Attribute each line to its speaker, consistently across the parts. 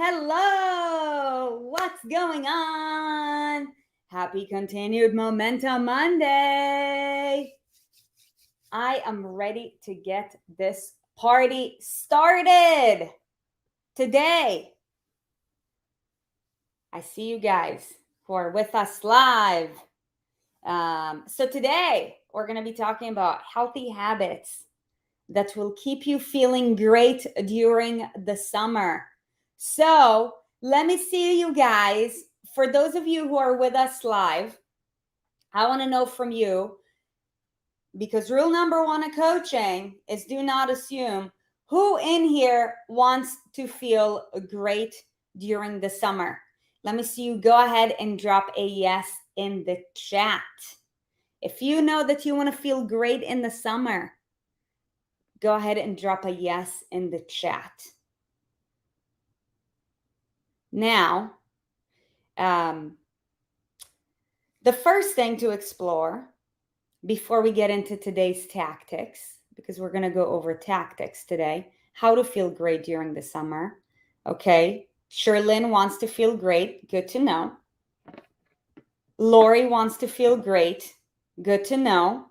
Speaker 1: hello. What's going on? Happy continued Momentum Monday. I am ready to get this party started today. I see you guys who are with us live. So today we're going to be talking about healthy habits that will keep you feeling great during the summer. So let me see you guys. For those of you who are with us live, I want to know from you, because rule number one of coaching is do not assume, who in here wants to feel great during the summer. Let me see you go ahead and drop a yes in the chat. If you know that you want to feel great in the summer, go ahead and drop a yes in the chat. Now, the first thing to explore before we get into today's tactics, because we're going to go over tactics today, how to feel great during the summer. Okay, Sherlyn wants to feel great. Good to know. Lori wants to feel great. Good to know.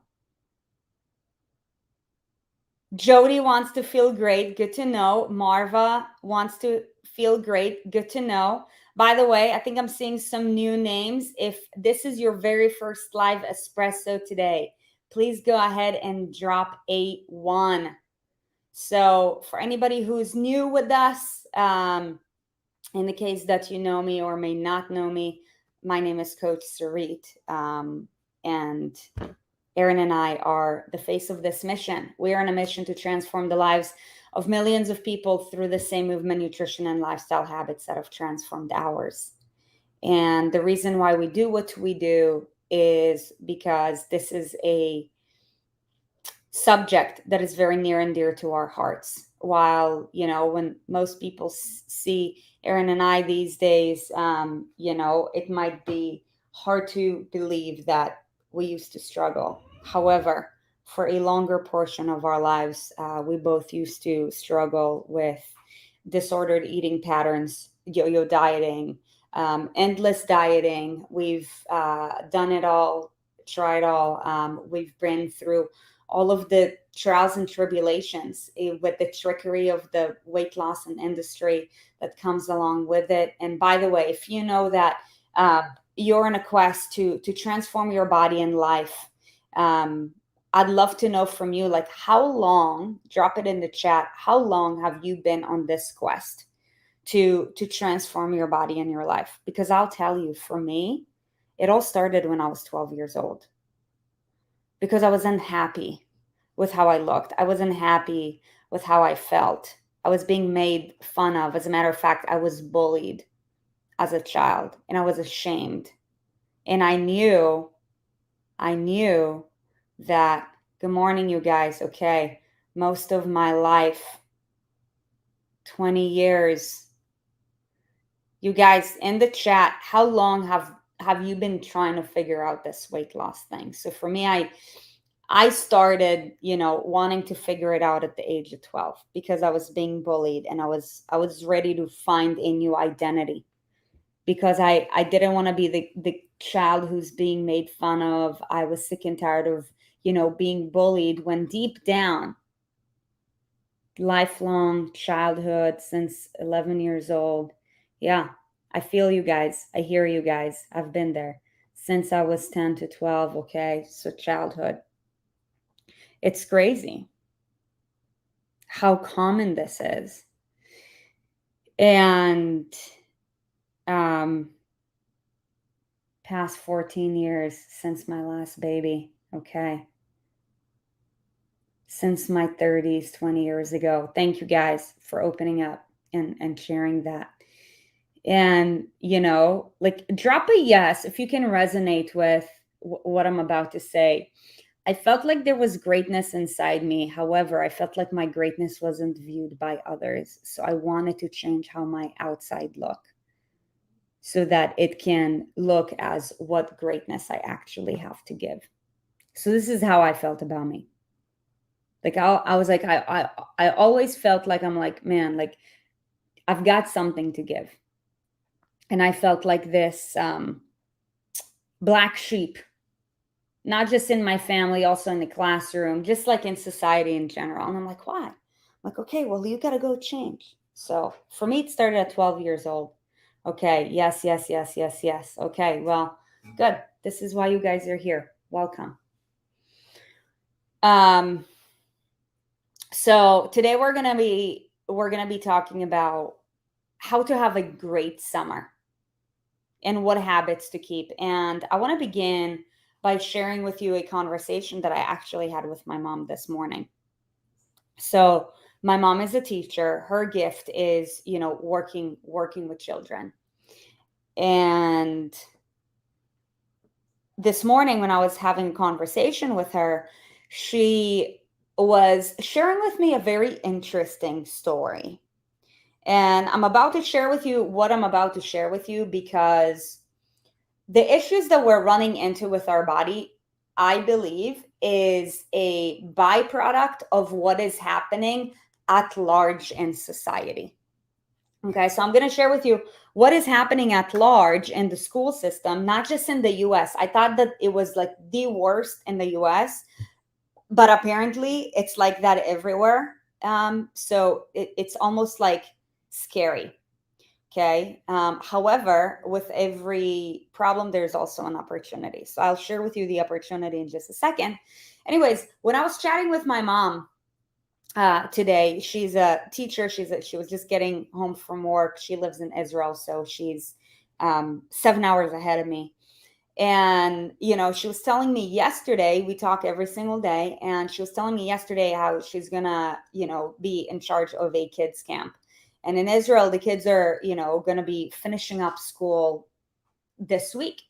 Speaker 1: Jody wants to feel great. Good to know. Marva wants to feel great. Good to know. By the way, I think I'm seeing some new names. If this is your very first live espresso today, please go ahead and drop a 1. So for anybody who's new with us, in the case that you know me or may not know me, my name is Coach Sarit, and Erin and I are the face of this mission. We are on a mission to transform the lives of millions of people through the same movement, nutrition, and lifestyle habits that have transformed ours. And the reason why we do what we do is because this is a subject that is very near and dear to our hearts. While, when most people see Erin and I these days, it might be hard to believe that we used to struggle. However, for a longer portion of our lives, we both used to struggle with disordered eating patterns, yo-yo dieting, endless dieting. We've done it all, tried all. We've been through all of the trials and tribulations with the trickery of the weight loss and industry that comes along with it. And by the way, if you know that you're in a quest to transform your body and life, I'd love to know from you, like, how long, drop it in the chat, how long have you been on this quest to transform your body and your life? Because I'll tell you, for me, it all started when I was 12 years old. Because I was unhappy with how I looked. I wasn't happy with how I felt. I was being made fun of. As a matter of fact, I was bullied as a child, and I was ashamed. And I knew that, good morning, you guys. Okay, most of my life, 20 years. You guys in the chat, how long have you been trying to figure out this weight loss thing? So for me, I started, wanting to figure it out at the age of 12 because I was being bullied, and I was ready to find a new identity, because I didn't want to be the child who's being made fun of. I was sick and tired of, being bullied, when deep down, lifelong childhood, since 11 years old. Yeah, I feel you guys. I hear you guys. I've been there since I was 10 to 12. Okay, so childhood. It's crazy how common this is. And past 14 years since my last baby. Okay. Since my 30s, 20 years ago. Thank you guys for opening up and sharing that. And, drop a yes if you can resonate with what I'm about to say. I felt like there was greatness inside me. However, I felt like my greatness wasn't viewed by others. So I wanted to change how my outside look, so that it can look as what greatness I actually have to give. So this is how I felt about me. Like I was like, I always felt like, I'm like, man, like I've got something to give. And I felt like this black sheep, not just in my family, also in the classroom, just like in society in general. And I'm like, why? I'm like, okay, well, you got to go change. So for me, it started at 12 years old. Okay, yes, yes, yes, yes, yes. Okay, well, good. This is why you guys are here. Welcome. Um, so today we're gonna be talking about how to have a great summer and what habits to keep. And I want to begin by sharing with you a conversation that I actually had with my mom this morning. So my mom is a teacher. Her gift is, working with children. And this morning when I was having a conversation with her, she was sharing with me a very interesting story. And I'm about to share with you what I'm about to share with you because the issues that we're running into with our body, I believe, is a byproduct of what is happening at large in society. Okay, so I'm going to share with you what is happening at large in the school system, not just in the US. I thought that it was like the worst in the US, but apparently it's like that everywhere. So it's almost like scary. Okay. However, with every problem, there's also an opportunity. So I'll share with you the opportunity in just a second. Anyways, when I was chatting with my mom today, she's a teacher. She was just getting home from work. She lives in Israel, so she's 7 hours ahead of me. And she was telling me yesterday, we talk every single day, and she was telling me yesterday how she's gonna be in charge of a kids camp. And in Israel, the kids are gonna be finishing up school this week.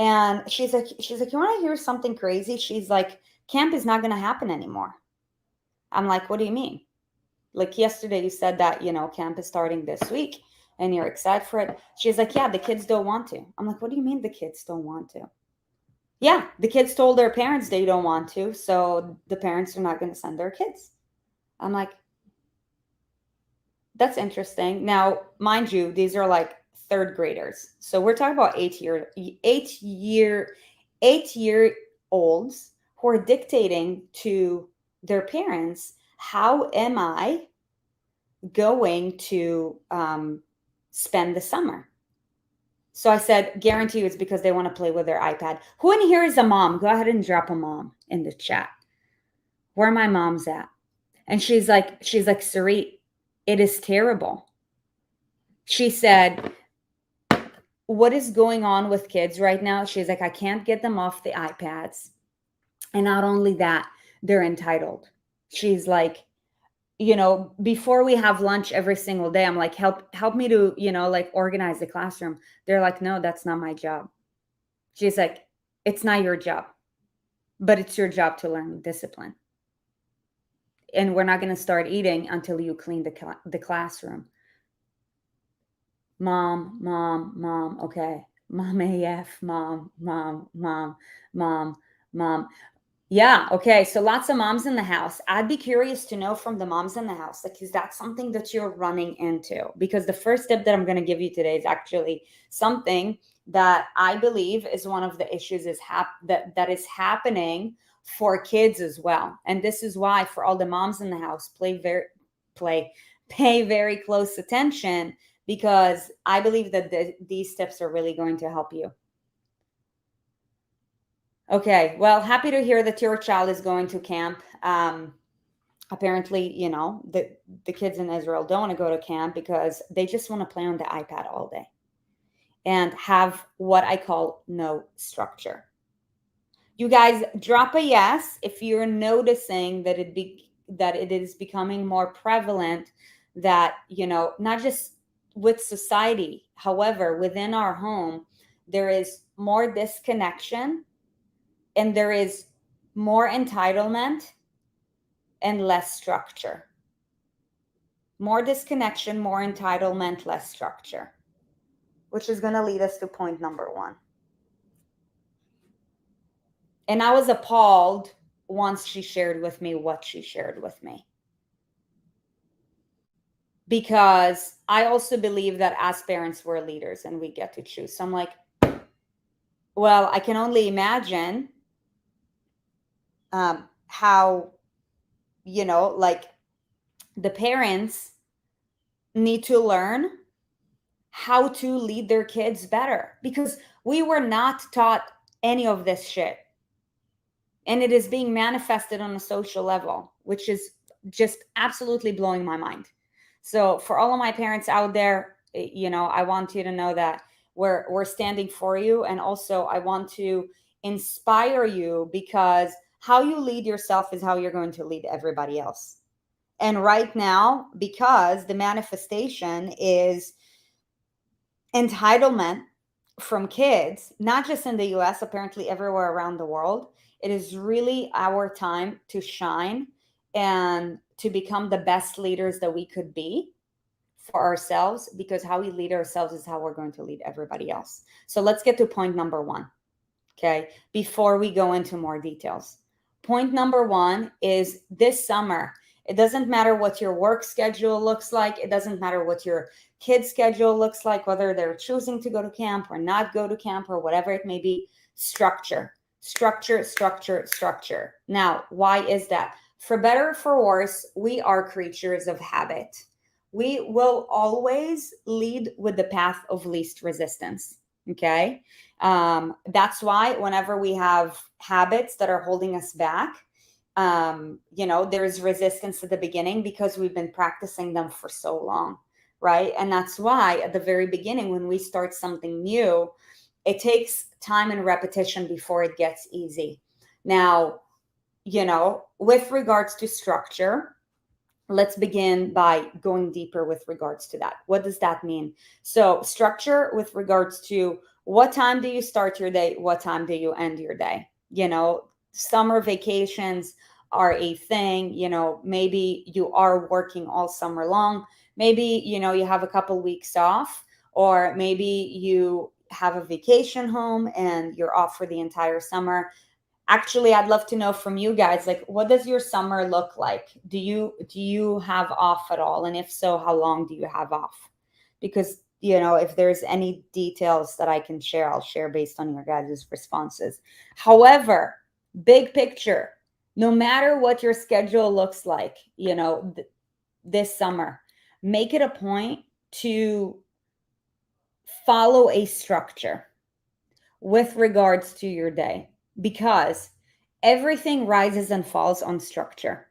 Speaker 1: And she's like, you want to hear something crazy? She's like, camp is not gonna happen anymore. I'm like, what do you mean? Like yesterday you said that camp is starting this week and you're excited for it. She's like, yeah, the kids don't want to. I'm like, what do you mean the kids don't want to? Yeah, the kids told their parents they don't want to, so the parents are not going to send their kids. I'm like, that's interesting. Now, mind you, these are like third graders. So we're talking about 8-year olds who are dictating to their parents, how am I going to spend the summer? So I said, guarantee you it's because they want to play with their iPad. Who in here is a mom? Go ahead and drop a mom in the chat. Where my mom's at. And she's like, Sarit, it is terrible. She said, what is going on with kids right now? She's like, I can't get them off the iPads. And not only that, they're entitled. She's like, before we have lunch every single day, I'm like, help me to, like organize the classroom. They're like, no, that's not my job. She's like, it's not your job, but it's your job to learn discipline. And we're not going to start eating until you clean the classroom. Mom, okay. Mom AF, mom. Yeah, okay. So lots of moms in the house. I'd be curious to know from the moms in the house, like, is that something that you're running into? Because the first tip that I'm going to give you today is actually something that I believe is one of the issues that is happening for kids as well. And this is why, for all the moms in the house, pay very close attention, because I believe that these tips are really going to help you. Okay, well, happy to hear that your child is going to camp. Apparently, the kids in Israel don't want to go to camp because they just want to play on the iPad all day and have what I call no structure. You guys, drop a yes if you're noticing that it is becoming more prevalent, that not just with society, however, within our home, there is more disconnection and there is more entitlement and less structure. More disconnection, more entitlement, less structure, which is going to lead us to point number 1. And I was appalled once she shared with me what she shared with me. because I also believe that as parents, we're leaders and we get to choose. So I'm like, well, I can only imagine how, like the parents need to learn how to lead their kids better, because we were not taught any of this shit. And it is being manifested on a social level, which is just absolutely blowing my mind. So for all of my parents out there, I want you to know that we're standing for you, and also I want to inspire you, because how you lead yourself is how you're going to lead everybody else. And right now, because the manifestation is entitlement from kids, not just in the US, apparently everywhere around the world, it is really our time to shine and to become the best leaders that we could be for ourselves, because how we lead ourselves is how we're going to lead everybody else. So let's get to point number one, okay, before we go into more details. Point number one is this summer. It doesn't matter what your work schedule looks like. It doesn't matter what your kid's schedule looks like, whether they're choosing to go to camp or not go to camp or whatever it may be. Structure, structure, structure, structure. Now, why is that? For better or for worse, we are creatures of habit. We will always lead with the path of least resistance. Okay. That's why whenever we have habits that are holding us back, there's resistance at the beginning because we've been practicing them for so long, right? And that's why at the very beginning, when we start something new, it takes time and repetition before it gets easy. Now, with regards to structure, let's begin by going deeper with regards to that. What does that mean? So structure with regards to what time do you start your day? What time do you end your day? Summer vacations are a thing. Maybe you are working all summer long. Maybe, you have a couple weeks off, or maybe you have a vacation home and you're off for the entire summer. Actually, I'd love to know from you guys, like, what does your summer look like? Do you have off at all? And if so, how long do you have off? Because, if there's any details that I can share, I'll share based on your guys' responses. However, big picture, no matter what your schedule looks like, this summer, make it a point to follow a structure with regards to your day, because everything rises and falls on structure.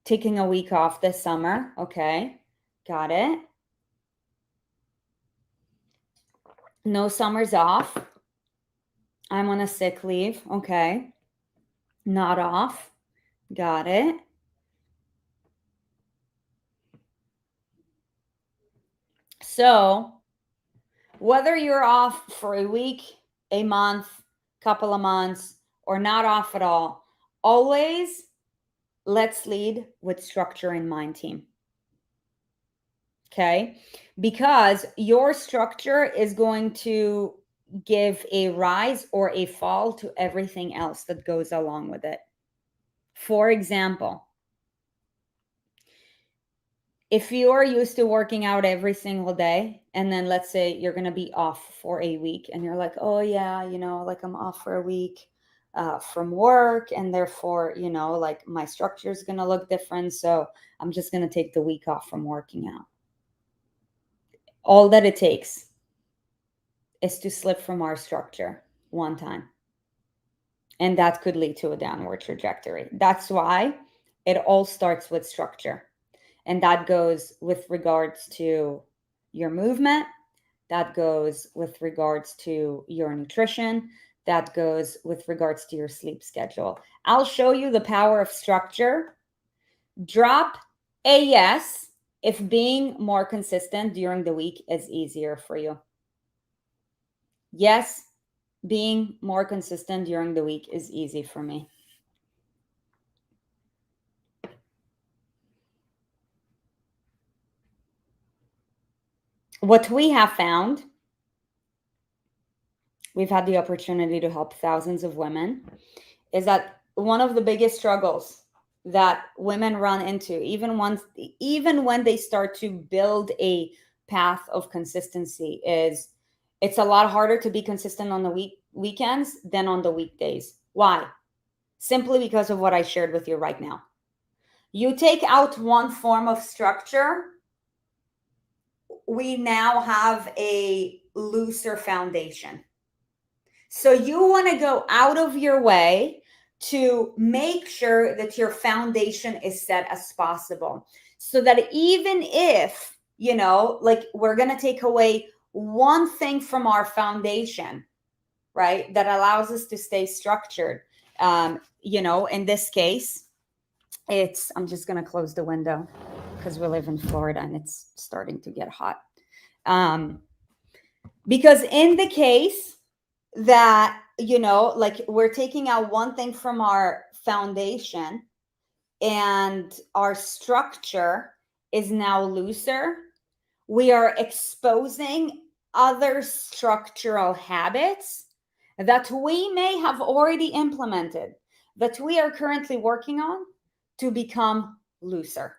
Speaker 1: Taking a week off this summer. Okay, got it. No summers off. I'm on a sick leave. Okay, not off. Got it. So whether you're off for a week, a month, couple of months, or not off at all, always let's lead with structure in mind, team. Okay, because your structure is going to give a rise or a fall to everything else that goes along with it. For example, if you are used to working out every single day, and then let's say you're going to be off for a week, and you're like, oh yeah, like I'm off for a week from work, and therefore, like my structure is going to look different. So I'm just going to take the week off from working out. All that it takes is to slip from our structure one time. And that could lead to a downward trajectory. That's why it all starts with structure. And that goes with regards to your movement. That goes with regards to your nutrition. That goes with regards to your sleep schedule. I'll show you the power of structure. Drop a yes if being more consistent during the week is easier for you. Yes, being more consistent during the week is easy for me. What we have found, we've had the opportunity to help thousands of women, is that one of the biggest struggles that women run into, even when they start to build a path of consistency, is it's a lot harder to be consistent on the weekends than on the weekdays. Why? Simply because of what I shared with you right now. You take out one form of structure, we now have a looser foundation. So you want to go out of your way to make sure that your foundation is set as possible. So that even if, like we're going to take away one thing from our foundation, right, that allows us to stay structured. In this case, I'm just going to close the window because we live in Florida and it's starting to get hot. Because in the case that, like we're taking out one thing from our foundation and our structure is now looser, we are exposing other structural habits that we may have already implemented, that we are currently working on, to become looser.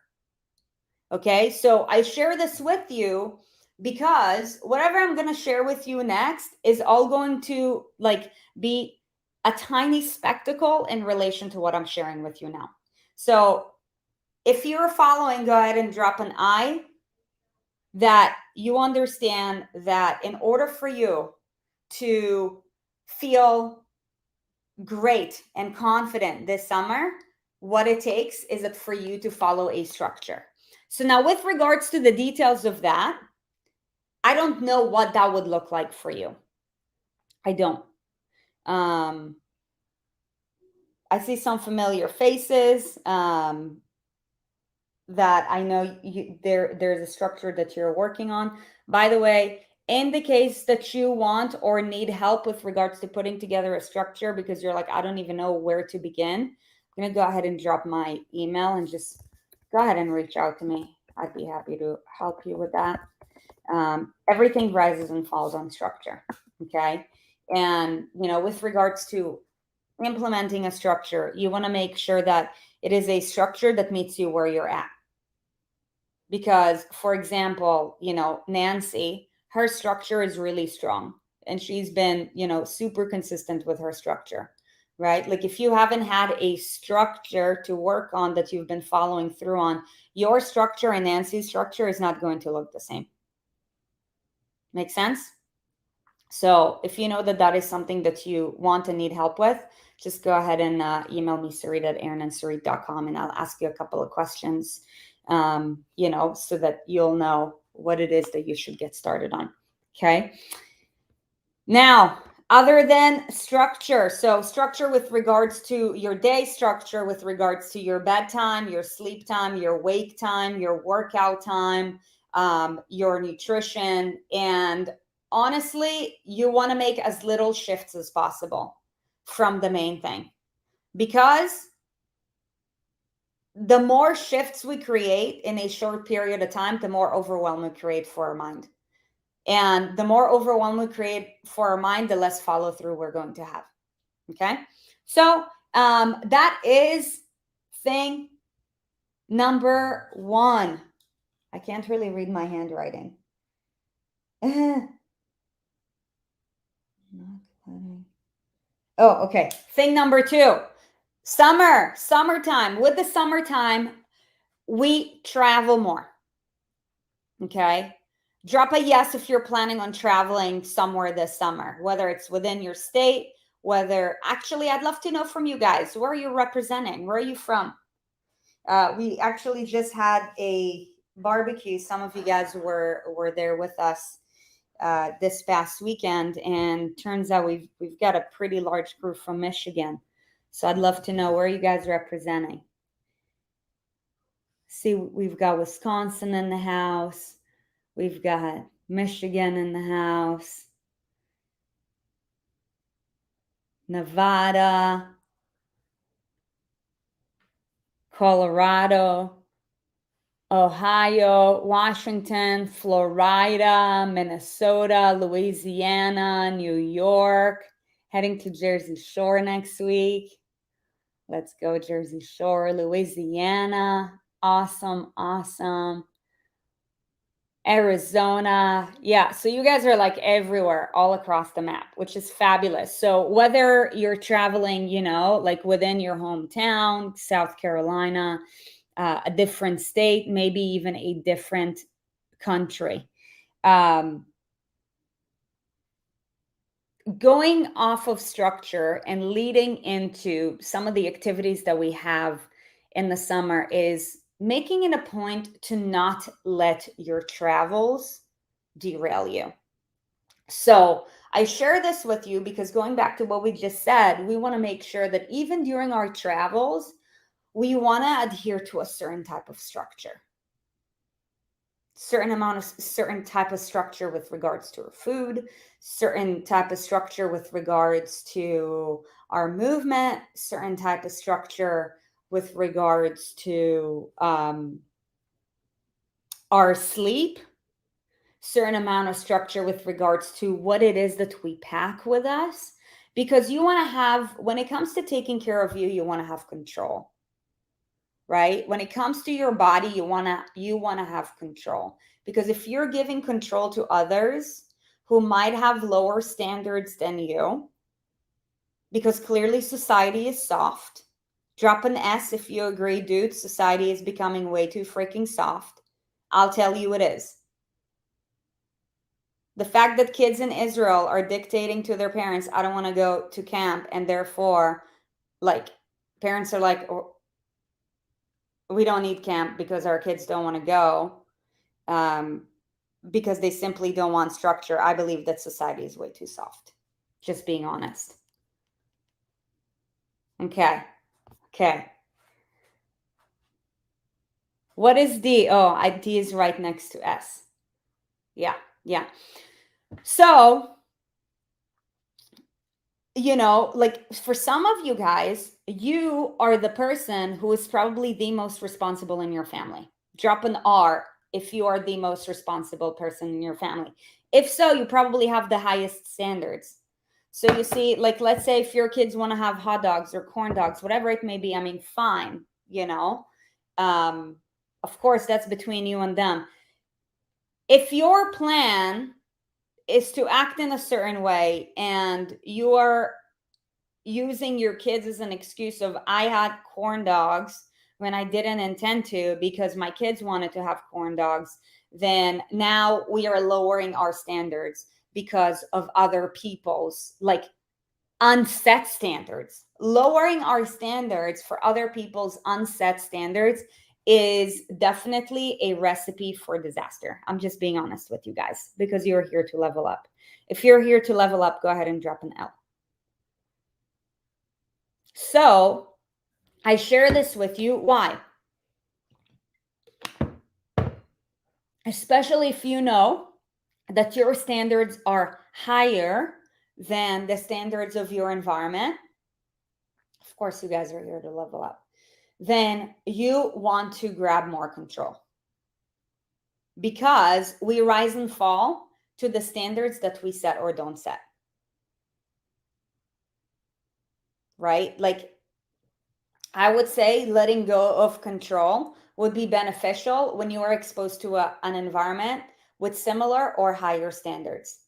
Speaker 1: Okay, so I share this with you because whatever I'm going to share with you next is all going to be a tiny spectacle in relation to what I'm sharing with you now. So if you're following, go ahead and drop an I, that you understand that in order for you to feel great and confident this summer, what it takes is that for you to follow a structure. So now with regards to the details of that, I don't know what that would look like for you. I don't. I see some familiar faces that I know there's a structure that you're working on. By the way, in the case that you want or need help with regards to putting together a structure because you're like, I don't even know where to begin, I'm going to go ahead and drop my email and just go ahead and reach out to me. I'd be happy to help you with that. Everything rises and falls on structure. Okay. And, with regards to implementing a structure, you want to make sure that it is a structure that meets you where you're at. Because, for example, Nancy, her structure is really strong and she's been, super consistent with her structure, right? Like if you haven't had a structure to work on that you've been following through on, your structure and Nancy's structure is not going to look the same. Make sense? So if you know that is something that you want and need help with, just go ahead and email me, sarit@erinsarit.com, and I'll ask you a couple of questions, so that you'll know what it is that you should get started on. Okay. Now, other than structure, so structure with regards to your day, structure with regards to your bedtime, your sleep time, your wake time, your workout time, your nutrition, and honestly, you want to make as little shifts as possible from the main thing, because the more shifts we create in a short period of time, the more overwhelm we create for our mind. And the more overwhelm we create for our mind, the less follow through we're going to have. Okay. So that is thing number one. I can't really read my handwriting. Oh, okay. Thing number two, summertime. With the summertime, we travel more. Okay. Drop a yes if you're planning on traveling somewhere this summer, whether it's within your state, actually, I'd love to know from you guys, where are you representing? Where are you from? We actually just had a barbecue. Some of you guys were there with us this past weekend, and turns out we've got a pretty large crew from Michigan. So I'd love to know, where are you guys representing? See, we've got Wisconsin in the house. We've got Michigan in the house. Nevada. Colorado. Ohio, Washington, Florida, Minnesota, Louisiana, New York, heading to Jersey Shore next week. Let's go Jersey Shore, Louisiana. Awesome, awesome. Arizona. Yeah, so you guys are like everywhere, all across the map, which is fabulous. So whether you're traveling, like within your hometown, South Carolina, a different state, maybe even a different country. Going off of structure and leading into some of the activities that we have in the summer is making it a point to not let your travels derail you. So I share this with you because going back to what we just said, we want to make sure that even during our travels, we want to adhere to a certain type of structure, certain type of structure with regards to our food, certain type of structure with regards to our movement, certain type of structure with regards to our sleep, certain amount of structure with regards to what it is that we pack with us, because you want to have, when it comes to taking care of you, you want to have control, right? When it comes to your body, you want to have control, because if you're giving control to others who might have lower standards than you, because clearly society is soft. Drop an S if you agree, dude. Society is becoming way too freaking soft. I'll tell you it is. The fact that kids in Israel are dictating to their parents, I don't want to go to camp, and therefore, like, parents are like, "Oh, we don't need camp because our kids don't want to go, because they simply don't want structure." I believe that society is way too soft. Just being honest. Okay. Okay. What is D? Oh, D is right next to S. Yeah. Yeah. So, like for some of you guys, you are the person who is probably the most responsible in your family. Drop an R if you are the most responsible person in your family. If so, you probably have the highest standards. So you see, like, let's say if your kids want to have hot dogs or corn dogs, whatever it may be, I mean, fine, of course, that's between you and them. If your plan is to act in a certain way and you are using your kids as an excuse of, I had corn dogs when I didn't intend to because my kids wanted to have corn dogs, then now we are lowering our standards because of other people's like unset standards. Lowering our standards for other people's unset standards is definitely a recipe for disaster. I'm just being honest with you guys because you're here to level up. If you're here to level up, go ahead and drop an L. So I share this with you. Why? Especially if you know that your standards are higher than the standards of your environment. Of course, you guys are here to level up. Then you want to grab more control, because we rise and fall to the standards that we set or don't set. Right? Like, I would say letting go of control would be beneficial when you are exposed to an environment with similar or higher standards.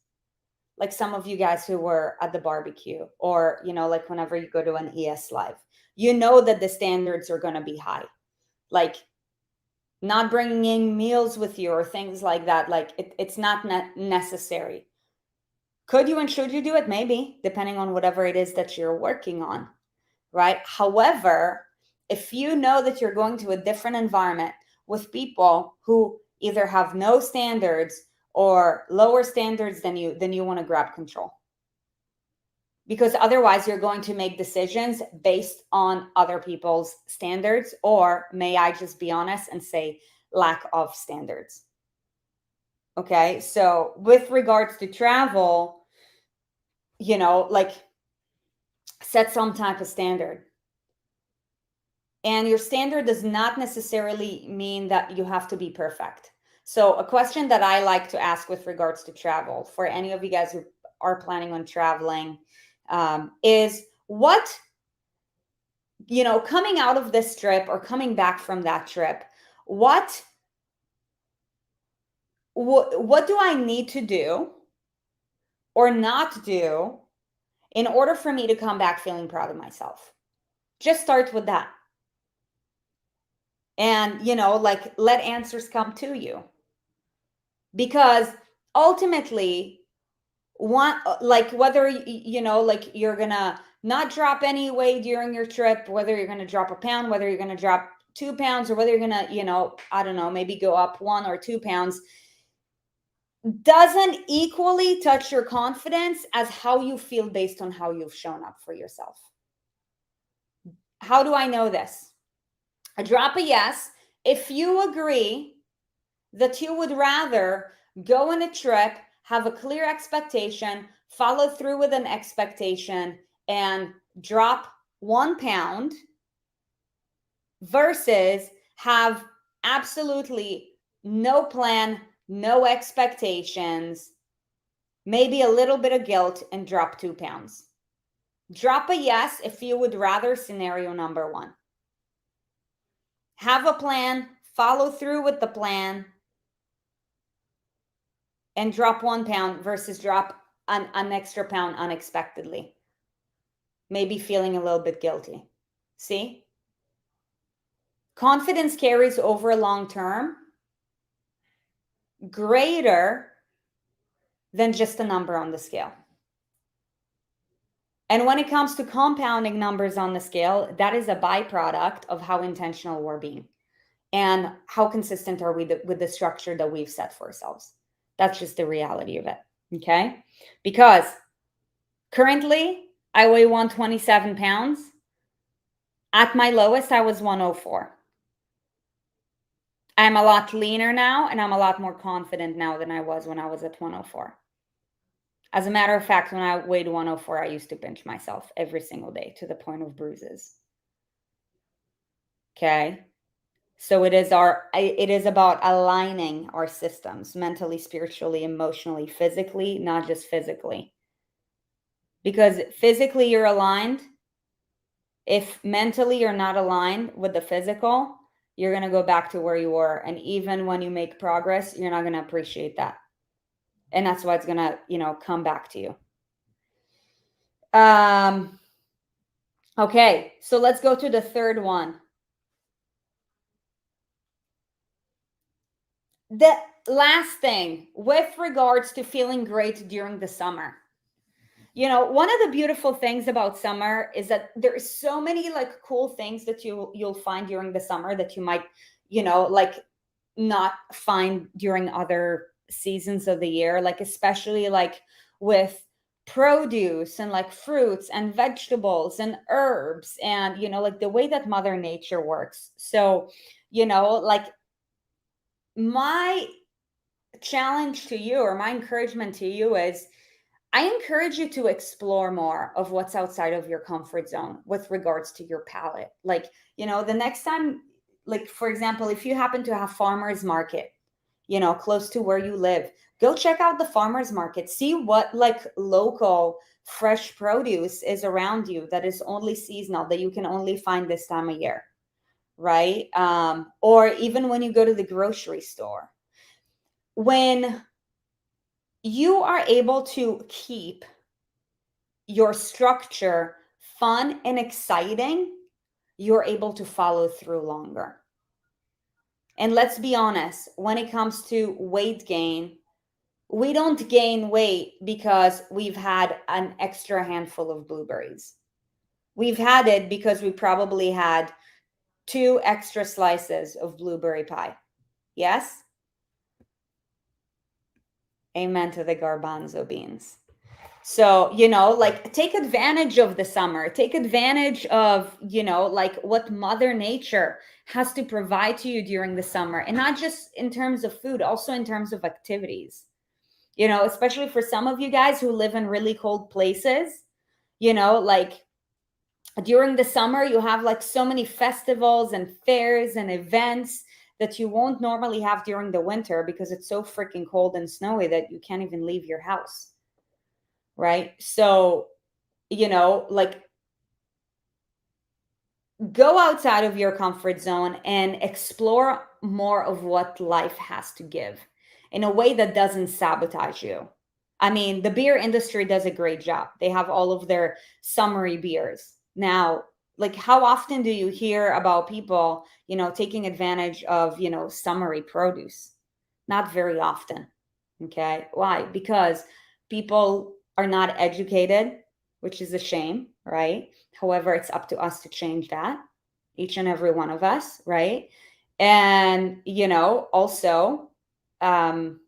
Speaker 1: Like some of you guys who were at the barbecue, or, like whenever you go to an ES live, that the standards are going to be high. Like not bringing in meals with you or things like that. Like it's not necessary. Could you and should you do it? Maybe, depending on whatever it is that you're working on. Right? However, if you know that you're going to a different environment with people who either have no standards or lower standards than you, then you want to grab control. Because otherwise you're going to make decisions based on other people's standards, or may I just be honest and say lack of standards. Okay, so with regards to travel, like set some type of standard. And your standard does not necessarily mean that you have to be perfect. So a question that I like to ask with regards to travel for any of you guys who are planning on traveling is, what coming out of this trip or coming back from that trip, what do I need to do or not do in order for me to come back feeling proud of myself? Just start with that. And, like, let answers come to you. Because ultimately, like, whether like, you're gonna not drop any weight during your trip, whether you're gonna drop a pound, whether you're gonna drop 2 pounds, or whether you're gonna, I don't know, maybe go up 1 or 2 pounds, doesn't equally touch your confidence as how you feel based on how you've shown up for yourself. How do I know this? I drop a yes if you agree that you would rather go on a trip, have a clear expectation, follow through with an expectation, and drop 1 pound versus have absolutely no plan, no expectations, maybe a little bit of guilt, and drop 2 pounds. Drop a yes if you would rather scenario number one. Have a plan, follow through with the plan, and drop 1 pound versus drop an extra pound unexpectedly. Maybe feeling a little bit guilty. See? Confidence carries over long term greater than just a number on the scale. And when it comes to compounding numbers on the scale, that is a byproduct of how intentional we're being and how consistent are we with the structure that we've set for ourselves. That's just the reality of it. Okay? Because currently I weigh 127 pounds. At my lowest, I was 104. I'm a lot leaner now, and I'm a lot more confident now than I was when I was at 104. As a matter of fact, when I weighed 104, I used to pinch myself every single day to the point of bruises. Okay? So it is about aligning our systems mentally, spiritually, emotionally, physically, not just physically. Because physically you're aligned. If mentally you're not aligned with the physical, you're going to go back to where you were. And even when you make progress, you're not going to appreciate that. And that's why it's going to, come back to you. Okay, so let's go to the third one. The last thing with regards to feeling great during the summer. One of the beautiful things about summer is that there's so many like cool things that you'll find during the summer that you might, like not find during other seasons of the year, like especially like with produce and like fruits and vegetables and herbs and like the way that Mother Nature works. So, like my challenge to you or my encouragement to you is I encourage you to explore more of what's outside of your comfort zone with regards to your palate. Like, the next time, like, for example, if you happen to have farmers market, close to where you live, go check out the farmers market, see what like local fresh produce is around you that is only seasonal, that you can only find this time of year, right? Or even when you go to the grocery store, when you are able to keep your structure fun and exciting, you're able to follow through longer. And let's be honest, when it comes to weight gain, we don't gain weight because we've had an extra handful of blueberries. We've had it because we probably had 2 extra slices of blueberry pie. Yes? Amen to the garbanzo beans. So, like take advantage of the summer, take advantage of, like what Mother Nature has to provide to you during the summer, and not just in terms of food, also in terms of activities, especially for some of you guys who live in really cold places, like during the summer, you have like so many festivals and fairs and events that you won't normally have during the winter because it's so freaking cold and snowy that you can't even leave your house. Right? So, like go outside of your comfort zone and explore more of what life has to give in a way that doesn't sabotage you. I mean, the beer industry does a great job. They have all of their summery beers. Now, like, how often do you hear about people, taking advantage of, summery produce? Not very often. Okay. Why? Because people are not educated, which is a shame, right? However, it's up to us to change that, each and every one of us, right? And, also, um,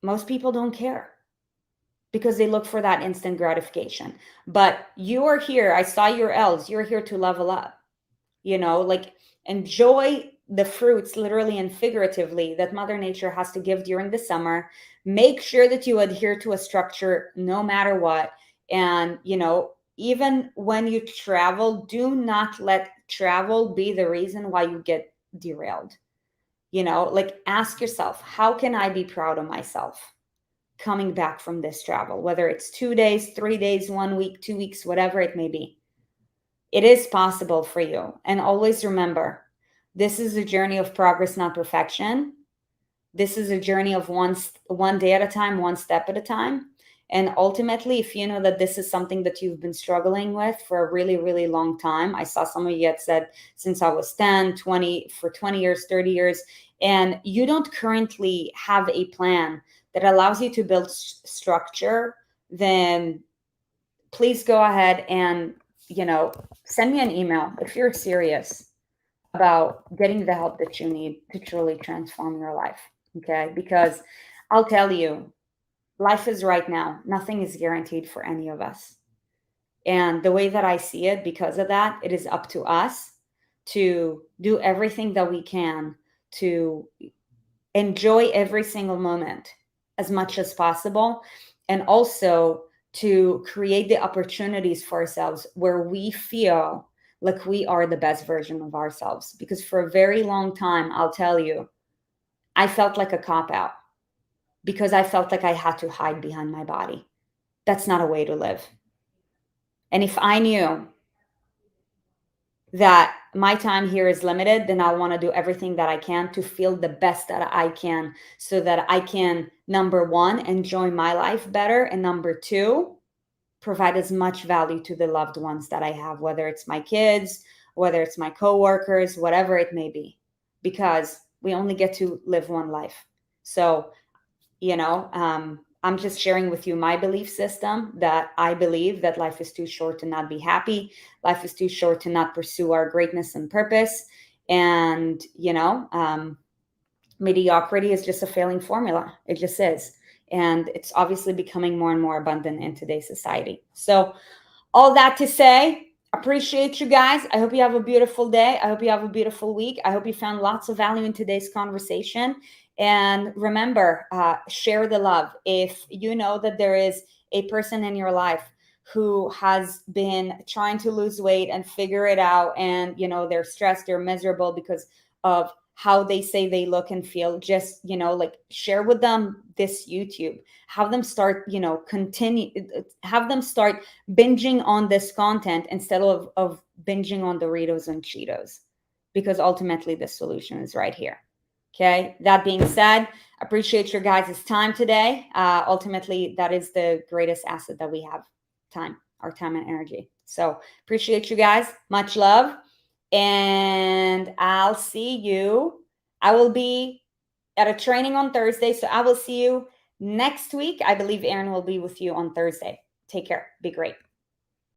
Speaker 1: most people don't care because they look for that instant gratification. But you are here. I saw your L's. You're here to level up, like enjoy the fruits, literally and figuratively, that Mother Nature has to give during the summer. Make sure that you adhere to a structure no matter what. And, even when you travel, do not let travel be the reason why you get derailed. Like, ask yourself, how can I be proud of myself coming back from this travel, whether it's 2 days, 3 days, 1 week, 2 weeks, whatever it may be. It is possible for you. And always remember, this is a journey of progress, not perfection. This is a journey of one day at a time, one step at a time. And ultimately, if you know that this is something that you've been struggling with for a really, really long time, I saw some of you had said since I was 10, 20, for 20 years, 30 years, and you don't currently have a plan that allows you to build structure, then please go ahead and, send me an email if you're serious about getting the help that you need to truly transform your life. Okay. Because I'll tell you, life is right now. Nothing is guaranteed for any of us. And the way that I see it, because of that, it is up to us to do everything that we can to enjoy every single moment as much as possible. And also to create the opportunities for ourselves where we feel like we are the best version of ourselves. Because for a very long time, I'll tell you, I felt like a cop out because I felt like I had to hide behind my body. That's not a way to live. And if I knew that my time here is limited, then I want to do everything that I can to feel the best that I can so that I can, number one, enjoy my life better. And number two, provide as much value to the loved ones that I have, whether it's my kids, whether it's my coworkers, whatever it may be, because we only get to live one life. So, I'm just sharing with you my belief system that I believe that life is too short to not be happy. Life is too short to not pursue our greatness and purpose. And, mediocrity is just a failing formula. It just is. And it's obviously becoming more and more abundant in today's society. So, all that to say, appreciate you guys. I hope you have a beautiful day. I hope you have a beautiful week. I hope you found lots of value in today's conversation. And remember, share the love. If you know that there is a person in your life who has been trying to lose weight and figure it out, and they're stressed, they're miserable because of how they say they look and feel, just like, share with them this YouTube. Have them start have them start binging on this content instead of binging on Doritos and Cheetos, because ultimately the solution is right here. Okay. That being said, appreciate your guys' time today. Ultimately, that is the greatest asset that we have: time, our time and energy. So appreciate you guys. Much love. And I'll see you. I will be at a training on Thursday. So I will see you next week. I believe Erin will be with you on Thursday. Take care. Be great.